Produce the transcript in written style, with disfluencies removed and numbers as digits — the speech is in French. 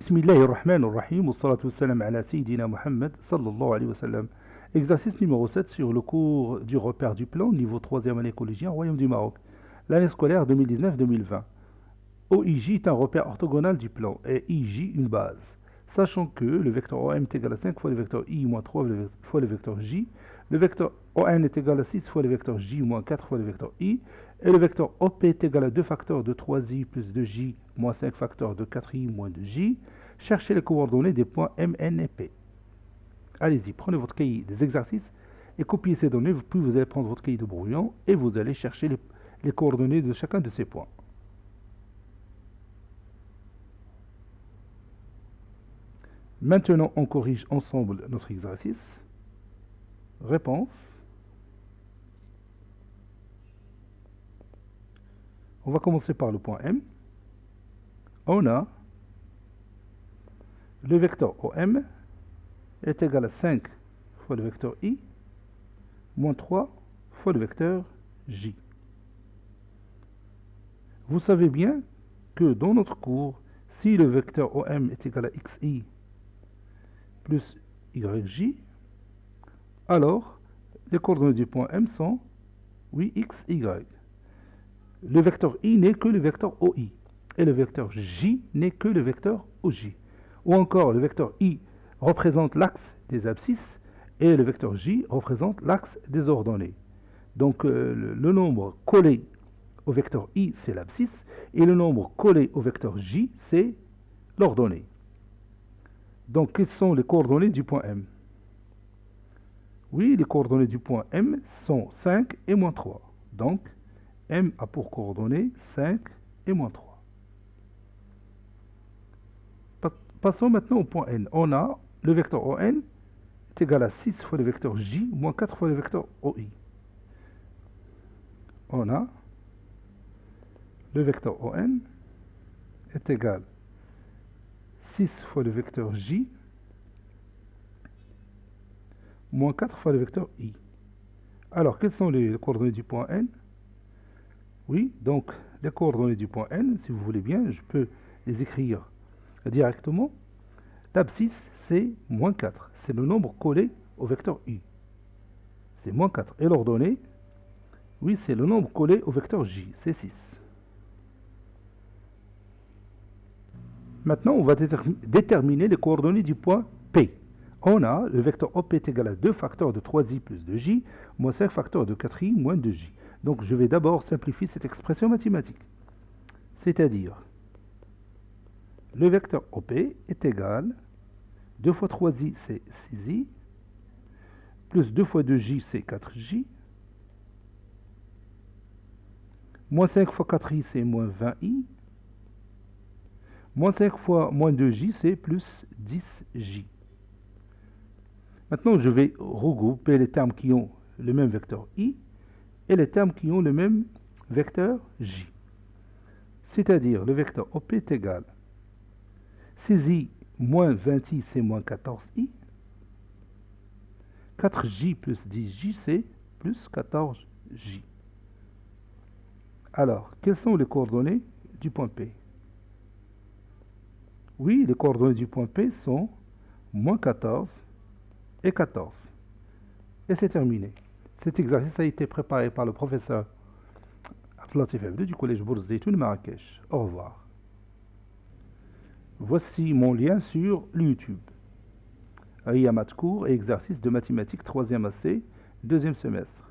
Bismillahirrahmanirrahim, wa salatu wassalam ala Sayyidina Muhammad sallallahu alayhi wa sallam. Exercice numéro 7 sur le cours du repère du plan, niveau 3e année collégien, Royaume du Maroc. L'année scolaire 2019-2020. OIJ est un repère orthogonal du plan et IJ une base. Sachant que le vecteur OM est égal à 5 fois le vecteur I moins 3 fois le vecteur J, le vecteur ON est égal à 6 fois le vecteur J moins 4 fois le vecteur I, et le vecteur OP est égal à 2 facteurs de 3I plus 2J moins 5 facteurs de 4I moins 2J. Cherchez les coordonnées des points M, N et P. Allez-y, prenez votre cahier des exercices et copiez ces données, puis vous allez prendre votre cahier de brouillon et vous allez chercher les coordonnées de chacun de ces points. Maintenant, on corrige ensemble notre exercice. Réponse. On va commencer par le point M. On a le vecteur OM est égal à 5 fois le vecteur I moins 3 fois le vecteur J. Vous savez bien que dans notre cours, si le vecteur OM est égal à XI plus YJ, alors les coordonnées du point M sont, oui, XY. Le vecteur I n'est que le vecteur OI, et le vecteur J n'est que le vecteur OJ. Ou encore, le vecteur I représente l'axe des abscisses, et le vecteur J représente l'axe des ordonnées. Donc, le nombre collé au vecteur I, c'est l'abscisse, et le nombre collé au vecteur J, c'est l'ordonnée. Donc, quelles sont les coordonnées du point M? Oui, les coordonnées du point M sont 5 et moins 3. Donc, M a pour coordonnées 5 et moins 3. Passons maintenant au point N. On a le vecteur ON est égal à 6 fois le vecteur J moins 4 fois le vecteur OI. On a le vecteur ON est égal à 6 fois le vecteur J moins 4 fois le vecteur I. Alors, quelles sont les coordonnées du point N? Oui, donc les coordonnées du point N, si vous voulez bien, je peux les écrire directement. L'abscisse, c'est moins 4. C'est le nombre collé au vecteur I. C'est moins 4. Et l'ordonnée, oui, c'est le nombre collé au vecteur J. C'est 6. Maintenant, on va déterminer les coordonnées du point P. On a le vecteur OP est égal à 2 facteurs de 3i plus 2j, moins 5 facteurs de 4i moins 2j. Donc, je vais d'abord simplifier cette expression mathématique. C'est-à-dire, le vecteur OP est égal, 2 fois 3i, c'est 6i, plus 2 fois 2j, c'est 4j, moins 5 fois 4i, c'est moins 20i, moins 5 fois moins 2j, c'est plus 10j. Maintenant, je vais regrouper les termes qui ont le même vecteur i et les termes qui ont le même vecteur j. C'est-à-dire, le vecteur OP est égal 6i moins 20i, c'est moins 14i. 4j plus 10j, c'est plus 14j. Alors, quelles sont les coordonnées du point P? Oui, les coordonnées du point P sont moins 14 et 14. Et c'est terminé. Cet exercice a été préparé par le professeur Abdelatif Abdou du collège Bourzeytoun Marrakech. Au revoir. Voici mon lien sur YouTube. Ayamat cours et exercice de mathématiques 3e AC, 2e semestre.